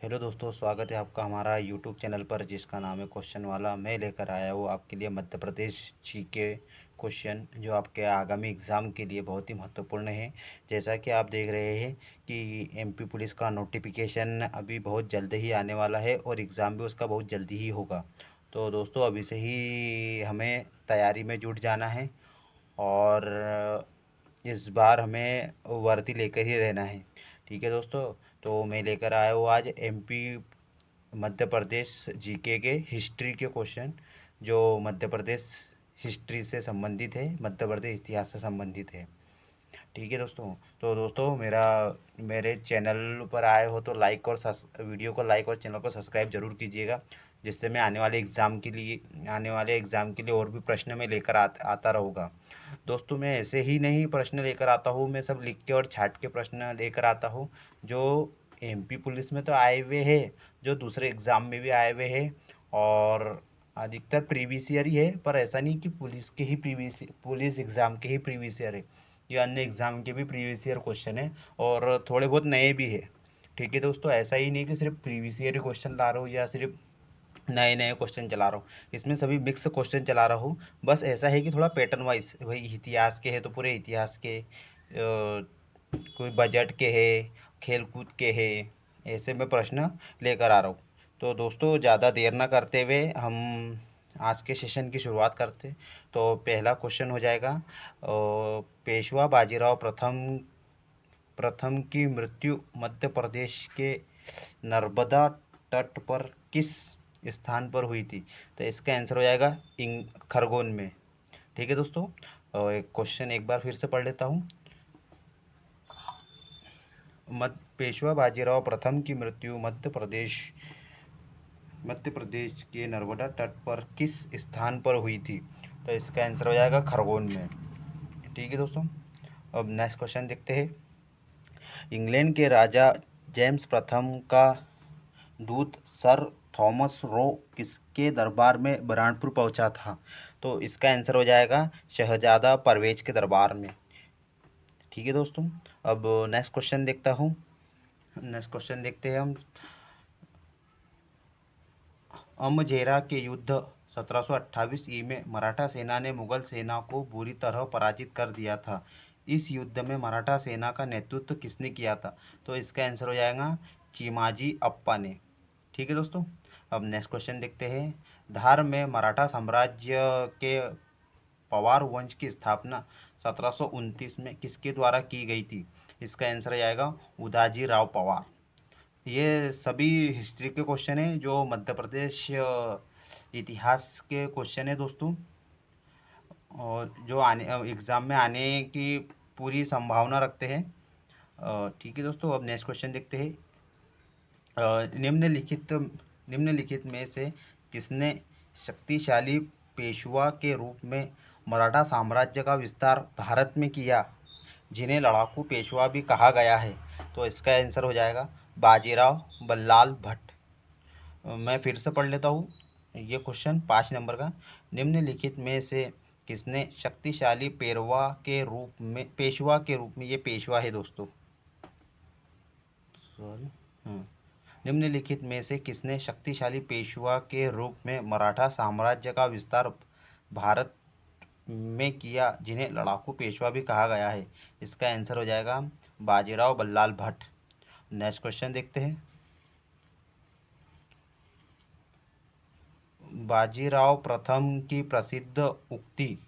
Hello दोस्तों, स्वागत है आपका हमारा यूट्यूब चैनल पर जिसका नाम है क्वेश्चन वाला। मैं लेकर आया हूँ आपके लिए मध्य प्रदेश जीके क्वेश्चन जो आपके आगामी एग्ज़ाम के लिए बहुत ही महत्वपूर्ण है। जैसा कि आप देख रहे हैं कि एमपी पुलिस का नोटिफिकेशन अभी बहुत जल्द ही आने वाला है और एग्ज़ाम भी उसका बहुत जल्दी ही होगा। तो दोस्तों अभी से ही हमें तैयारी में जुट जाना है और इस बार हमें वर्दी लेकर ही रहना है। ठीक है दोस्तों, तो मैं लेकर आया हूँ आज एमपी मध्य प्रदेश जीके के हिस्ट्री के क्वेश्चन जो मध्य प्रदेश हिस्ट्री से संबंधित है, मध्य प्रदेश इतिहास से संबंधित है। ठीक है दोस्तों, तो दोस्तों मेरे चैनल पर आए हो तो वीडियो को लाइक और चैनल को सब्सक्राइब जरूर कीजिएगा, जिससे मैं आने वाले एग्ज़ाम के लिए और भी प्रश्न मैं लेकर आता रहूँगा। दोस्तों मैं ऐसे ही नहीं प्रश्न लेकर आता हूँ, मैं सब लिख के और छाट के प्रश्न लेकर आता हूँ जो एमपी पुलिस में तो आए हुए हैं, जो दूसरे एग्ज़ाम में भी आए हुए हैं और अधिकतर प्रीवियस ईयर ही है। पर ऐसा नहीं कि पुलिस एग्ज़ाम के ही प्रीवियस ईयर है, ये अन्य एग्ज़ाम के भी प्रीवियस ईयर क्वेश्चन है और थोड़े बहुत नए भी है। ठीक है दोस्तों, ऐसा ही नहीं कि सिर्फ प्रीवियस ईयर क्वेश्चन ला रहा हूँ या सिर्फ नए नए क्वेश्चन चला रहा हूँ, इसमें सभी मिक्स क्वेश्चन चला रहा हूँ। बस ऐसा है कि थोड़ा पैटर्न वाइज, भाई इतिहास के है तो पूरे इतिहास के, कोई बजट के है, खेल कूद के है, ऐसे में प्रश्न लेकर आ रहा हूँ। तो दोस्तों ज़्यादा देर ना करते हुए हम आज के सेशन की शुरुआत करते। तो पहला क्वेश्चन हो जाएगा, पेशवा बाजीराव प्रथम की मृत्यु मध्य प्रदेश के नर्मदा तट पर किस स्थान पर हुई थी? तो इसका आंसर हो जाएगा खरगोन में। ठीक है दोस्तों, एक क्वेश्चन एक बार फिर से पढ़ लेता हूँ। पेशवा बाजीराव प्रथम की मृत्यु मध्य प्रदेश के नर्मदा तट पर किस स्थान पर हुई थी? तो इसका आंसर हो जाएगा खरगोन में। ठीक है दोस्तों, अब नेक्स्ट क्वेश्चन देखते हैं। इंग्लैंड के राजा जेम्स प्रथम का दूत सर थॉमस रो किसके दरबार में बुरहानपुर पहुंचा था? तो इसका आंसर हो जाएगा शहजादा परवेज के दरबार में। ठीक है दोस्तों, अब नेक्स्ट क्वेश्चन देखते हैं हम। अमझेरा के युद्ध 1728 ई में मराठा सेना ने मुगल सेना को बुरी तरह पराजित कर दिया था। इस युद्ध में मराठा सेना का नेतृत्व किसने किया था? तो इसका आंसर हो जाएगा चिमाजी अप्पा ने। ठीक है दोस्तों, अब नेक्स्ट क्वेश्चन देखते हैं। धार में मराठा साम्राज्य के पवार वंश की स्थापना 1729 में किसके द्वारा की गई थी? इसका आंसर आ जाएगा उदाजी राव पवार। ये सभी हिस्ट्री के क्वेश्चन हैं जो मध्य प्रदेश इतिहास के क्वेश्चन है दोस्तों, और जो आने एग्ज़ाम में आने की पूरी संभावना रखते हैं। ठीक है दोस्तों, अब नेक्स्ट क्वेश्चन देखते हैं। निम्नलिखित में से किसने शक्तिशाली पेशवा के रूप में मराठा साम्राज्य का विस्तार भारत में किया, जिन्हें लड़ाकू पेशवा भी कहा गया है? तो इसका आंसर हो जाएगा बाजीराव बल्लाल भट्ट। मैं फिर से पढ़ लेता हूँ ये क्वेश्चन 5 नंबर का। निम्नलिखित में से किसने शक्तिशाली पेशवा के रूप में, ये पेशवा है दोस्तों, सॉरी, निम्नलिखित में से किसने शक्तिशाली पेशवा के रूप में मराठा साम्राज्य का विस्तार भारत में किया, जिन्हें लड़ाकू पेशवा भी कहा गया है? इसका आंसर हो जाएगा बाजीराव बल्लाल भट्ट। नेक्स्ट क्वेश्चन देखते हैं। बाजीराव प्रथम की प्रसिद्ध उक्ति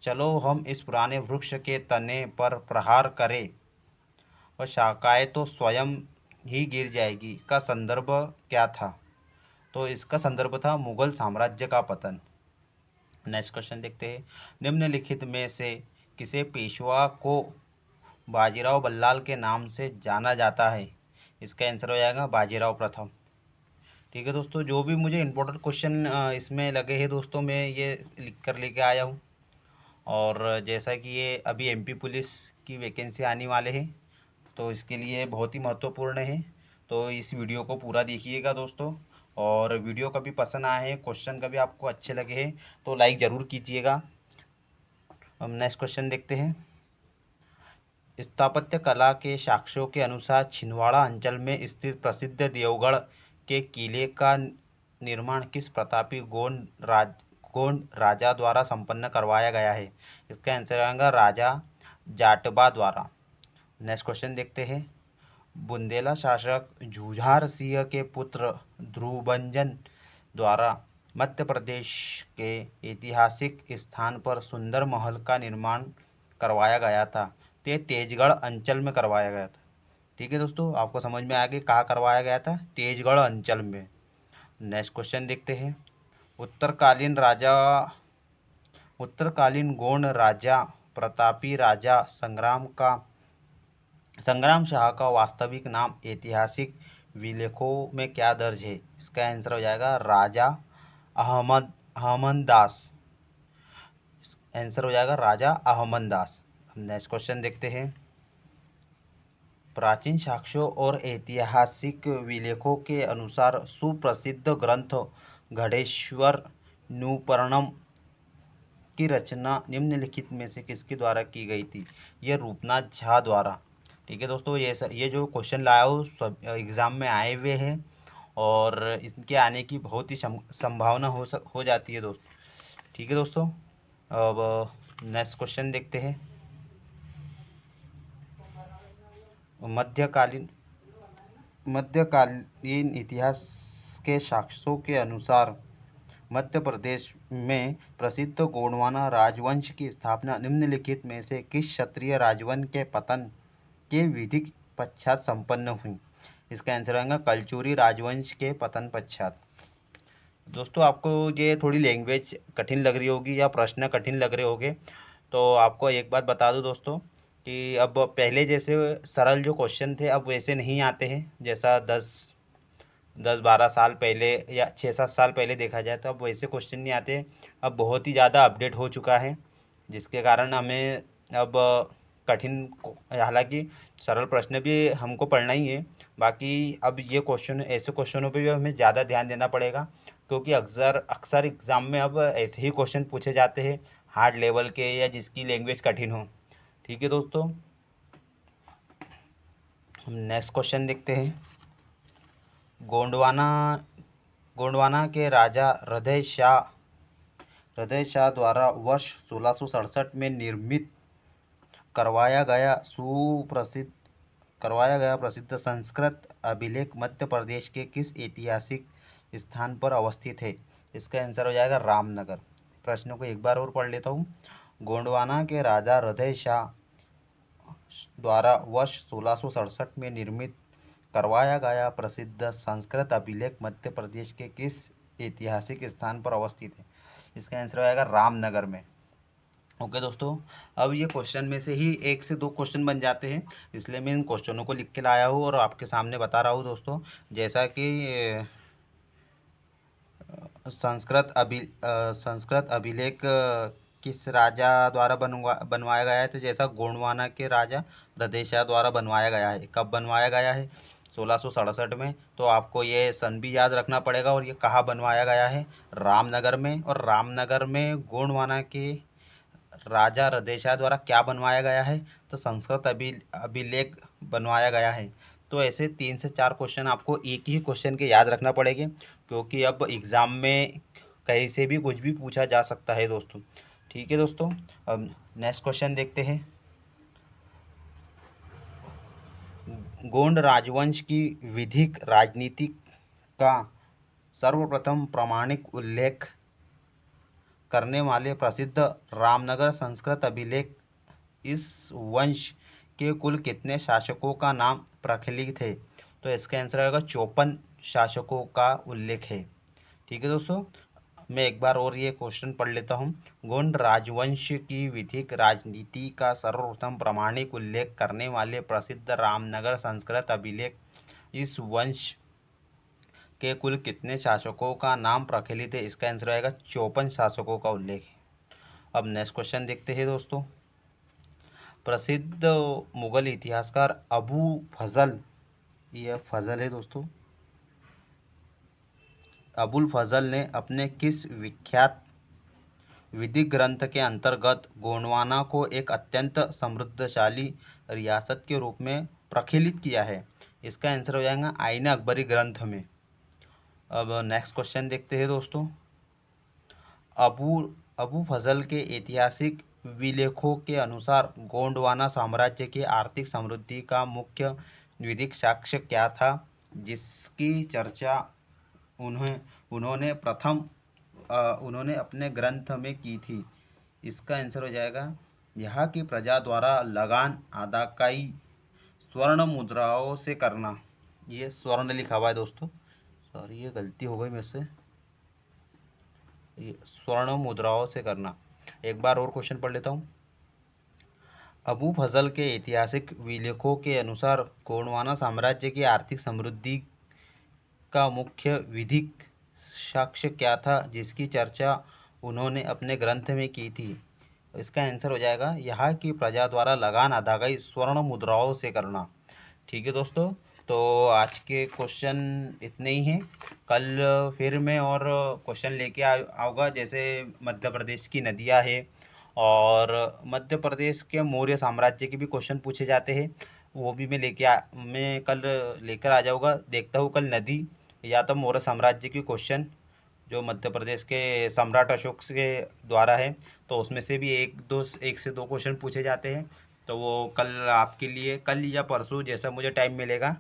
चलो हम इस पुराने वृक्ष के तने पर प्रहार करें और शाखाएं तो स्वयं ही गिर जाएगी का संदर्भ क्या था? तो इसका संदर्भ था मुगल साम्राज्य का पतन। नेक्स्ट क्वेश्चन देखते हैं। निम्नलिखित में से किसे पेशवा को बाजीराव बल्लाल के नाम से जाना जाता है? इसका आंसर हो जाएगा बाजीराव प्रथम। ठीक है दोस्तों, जो भी मुझे इम्पोर्टेंट क्वेश्चन इसमें लगे हैं दोस्तों, मैं ये लिख कर लेके आया हूँ। और जैसा कि ये अभी एमपी पुलिस की वैकेंसी आने वाले हैं तो इसके लिए बहुत ही महत्वपूर्ण है। तो इस वीडियो को पूरा देखिएगा दोस्तों, और वीडियो कभी पसंद आए हैं, क्वेश्चन कभी आपको अच्छे लगे हैं तो लाइक ज़रूर कीजिएगा। हम नेक्स्ट क्वेश्चन देखते हैं। स्थापत्य कला के साक्ष्यों के अनुसार छिंदवाड़ा अंचल में स्थित प्रसिद्ध देवगढ़ के किले का निर्माण किस प्रतापी गोंड राजा द्वारा संपन्न करवाया गया है? इसका आंसर आएगा राजा जाटबा द्वारा। नेक्स्ट क्वेश्चन देखते हैं। बुंदेला शासक जुझार सिंह के पुत्र ध्रुवंजन द्वारा मध्य प्रदेश के ऐतिहासिक स्थान पर सुंदर महल का निर्माण करवाया गया था। ते तेजगढ़ अंचल में करवाया गया था। ठीक है दोस्तों, आपको समझ में आ गया कहाँ करवाया गया था? तेजगढ़ अंचल में। नेक्स्ट क्वेश्चन देखते हैं। उत्तरकालीन गोंड राजा प्रतापी राजा संग्राम शाह का वास्तविक नाम ऐतिहासिक विलेखों में क्या दर्ज है? इसका आंसर हो जाएगा राजा अहमददास। आंसर हो जाएगा राजा अहमददास। नेक्स्ट क्वेश्चन देखते हैं। प्राचीन साक्ष्यों और ऐतिहासिक विलेखों के अनुसार सुप्रसिद्ध ग्रंथ गढ़ेश्वर नुपर्णम की रचना निम्नलिखित में से किसके द्वारा की गई थी? यह रूपनाथ झा द्वारा। ठीक है दोस्तों, ये जो क्वेश्चन लाया हूँ सब एग्ज़ाम में आए हुए हैं और इनके आने की बहुत ही संभावना हो जाती है दोस्तों। ठीक है दोस्तों, अब नेक्स्ट क्वेश्चन देखते हैं। मध्यकालीन इतिहास के साक्ष्यों के अनुसार मध्य प्रदेश में प्रसिद्ध गोंडवाना राजवंश की स्थापना निम्नलिखित में से किस क्षत्रिय राजवंश के पतन के विधिक पश्चात संपन्न हुई? इसका आंसर आएगा कलचुरी राजवंश के पतन पश्चात। दोस्तों, आपको ये थोड़ी लैंग्वेज कठिन लग रही होगी या प्रश्न कठिन लग रहे होंगे, तो आपको एक बात बता दूं दोस्तों कि अब पहले जैसे सरल जो क्वेश्चन थे अब वैसे नहीं आते हैं। जैसा 10-12 साल पहले या 6-7 साल पहले देखा जाए तो अब वैसे क्वेश्चन नहीं आते। अब बहुत ही ज़्यादा अपडेट हो चुका है, जिसके कारण हमें अब कठिन, हालांकि सरल प्रश्न भी हमको पढ़ना ही है, बाकी अब ये क्वेश्चन ऐसे क्वेश्चनों पे भी हमें ज़्यादा ध्यान देना पड़ेगा, क्योंकि अक्सर एग्ज़ाम में अब ऐसे ही क्वेश्चन पूछे जाते हैं हार्ड लेवल के या जिसकी लैंग्वेज कठिन हो। ठीक है दोस्तों, हम नेक्स्ट क्वेश्चन देखते हैं। गोंडवाना के राजा हृदय शाह द्वारा वर्ष 1667 में निर्मित करवाया गया प्रसिद्ध संस्कृत अभिलेख मध्य प्रदेश के किस ऐतिहासिक स्थान पर अवस्थित है? इसका आंसर हो जाएगा रामनगर। प्रश्नों को एक बार और पढ़ लेता हूँ। गोंडवाना के राजा हृदय शाह द्वारा वर्ष 1667 में निर्मित करवाया गया प्रसिद्ध संस्कृत अभिलेख मध्य प्रदेश के किस ऐतिहासिक स्थान पर अवस्थित है? इसका आंसर हो जाएगा रामनगर में। ओके दोस्तों, अब ये क्वेश्चन में से ही 1 से 2 क्वेश्चन बन जाते हैं, इसलिए मैं इन क्वेश्चनों को लिख के लाया हूँ और आपके सामने बता रहा हूँ दोस्तों। जैसा कि संस्कृत अभिलेख किस राजा द्वारा बनवाया गया है? तो जैसा गोंडवाना के राजा हृदय शाह द्वारा बनवाया गया है। कब बनवाया गया है? 1667 में। तो आपको ये सन भी याद रखना पड़ेगा और ये कहाँ बनवाया गया है? रामनगर में। और रामनगर में गोंडवाना के राजा हृदय शाह द्वारा क्या बनवाया गया है? तो संस्कृत अभिलेख बनवाया गया है। तो ऐसे 3 से 4 क्वेश्चन आपको एक ही क्वेश्चन के याद रखना पड़ेंगे, क्योंकि अब एग्ज़ाम में कहीं से भी कुछ भी पूछा जा सकता है दोस्तों। ठीक है दोस्तों, अब नेक्स्ट क्वेश्चन देखते हैं। गोंड राजवंश की विधिक राजनीति का सर्वप्रथम प्रामाणिक उल्लेख करने वाले प्रसिद्ध रामनगर संस्कृत अभिलेख इस वंश के कुल कितने शासकों का नाम प्रखलित है? तो इसका आंसर आएगा 54 शासकों का उल्लेख है। ठीक है दोस्तों, मैं एक बार और ये क्वेश्चन पढ़ लेता हूँ। गोंड राजवंश की विधिक राजनीति का सर्वप्रथम प्रामाणिक उल्लेख करने वाले प्रसिद्ध रामनगर संस्कृत अभिलेख इस वंश के कुल कितने शासकों का नाम प्रचलित है? इसका आंसर आएगा 54 शासकों का उल्लेख है। अब नेक्स्ट क्वेश्चन देखते हैं दोस्तों। प्रसिद्ध मुगल इतिहासकार अबू फजल, यह फजल है दोस्तों, अबुल फजल ने अपने किस विख्यात विधिक ग्रंथ के अंतर्गत गोंडवाना को एक अत्यंत समृद्धशाली रियासत के रूप में प्रखलित किया है? इसका आंसर हो जाएगा आईन अकबरी ग्रंथ में। अब नेक्स्ट क्वेश्चन देखते हैं दोस्तों। अबू अबू फजल के ऐतिहासिक विलेखों के अनुसार गोंडवाना साम्राज्य की आर्थिक समृद्धि का मुख्य विधिक साक्ष्य क्या था, जिसकी चर्चा उन्होंने उन्होंने अपने ग्रंथ में की थी? इसका आंसर हो जाएगा यहाँ की प्रजा द्वारा लगान अदाकाई स्वर्ण मुद्राओं से करना। ये स्वर्ण लिखा हुआ है दोस्तों, सॉरी ये गलती हो गई मेरे से, ये स्वर्ण मुद्राओं से करना। एक बार और क्वेश्चन पढ़ लेता हूँ। अबू फजल के ऐतिहासिक विलेखों के अनुसार गोंडवाना साम्राज्य की आर्थिक समृद्धि का मुख्य विधिक साक्ष्य क्या था, जिसकी चर्चा उन्होंने अपने ग्रंथ में की थी? इसका आंसर हो जाएगा यहाँ की प्रजा द्वारा लगान अदायगी स्वर्ण मुद्राओं से करना। ठीक है दोस्तों, तो आज के क्वेश्चन इतने ही हैं। कल फिर मैं और क्वेश्चन लेके आऊँगा, जैसे मध्य प्रदेश की नदियाँ है और मध्य प्रदेश के मौर्य साम्राज्य के भी क्वेश्चन पूछे जाते हैं, वो भी मैं कल लेकर आ जाऊँगा। देखता हूँ कल नदी या तो मौर्य साम्राज्य की क्वेश्चन जो मध्य प्रदेश के सम्राट अशोक के द्वारा है, तो उसमें से भी एक से दो क्वेश्चन पूछे जाते हैं। तो वो कल आपके लिए, कल या परसों जैसा मुझे टाइम मिलेगा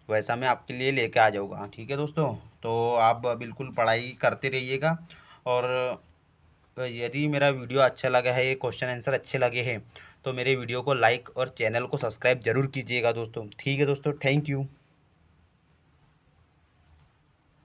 वैसा मैं आपके लिए लेके आ जाऊँगा। ठीक है दोस्तों, तो आप बिल्कुल पढ़ाई करते रहिएगा, और यदि मेरा वीडियो अच्छा लगा है, ये क्वेश्चन आंसर अच्छे लगे हैं, तो मेरे वीडियो को लाइक और चैनल को सब्सक्राइब ज़रूर कीजिएगा दोस्तों। ठीक है दोस्तों, थैंक यू।